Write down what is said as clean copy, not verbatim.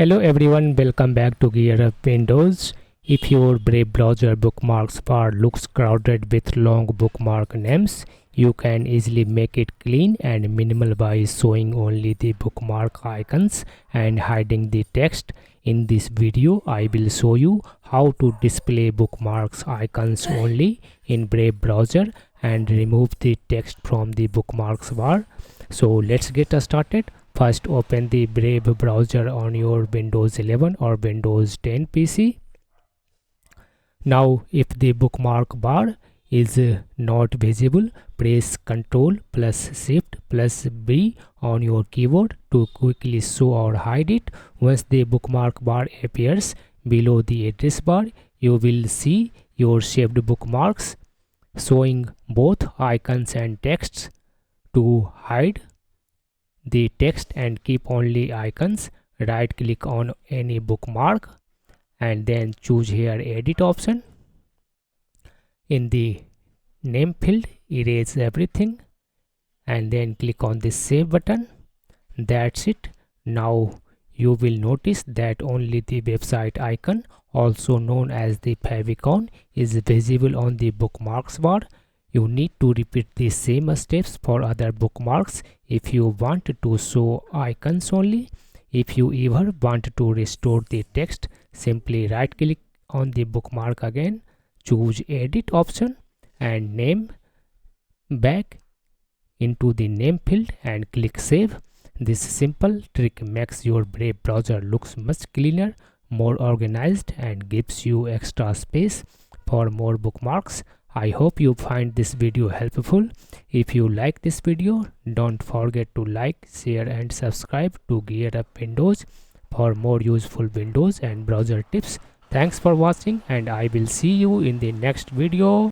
Hello everyone, welcome back to GearUpWindows. If your Brave browser Bookmarks Bar looks crowded with long bookmark names, you can easily make it clean and minimal by showing only the bookmark icons and hiding the text. In this video, I will show you how to display bookmarks icons only in Brave browser and remove the text from the bookmarks bar. So let's get started. First, open the Brave browser on your Windows 11 or Windows 10 PC. Now, if the bookmark bar is not visible, press Ctrl plus Shift plus B on your keyboard to quickly show or hide it. Once the bookmark bar appears below the address bar, you will see your saved bookmarks showing both icons and texts. To hide the text and keep only icons, right click on any bookmark and then choose here edit option. In the name field, erase everything and then click on the save button. That's it. Now you will notice that only the website icon, also known as the favicon, is visible on the bookmarks bar. You need to repeat the same steps for other bookmarks if you want to show icons only. If you ever want to restore the text, simply right click on the bookmark again, choose edit option and name back into the name field and click save. This simple trick makes your Brave browser looks much cleaner, more organized and gives you extra space for more bookmarks. I hope you find this video helpful. If you like this video, don't forget to like, share and subscribe to GearUpWindows for more useful Windows and browser tips. Thanks for watching and I will see you in the next video.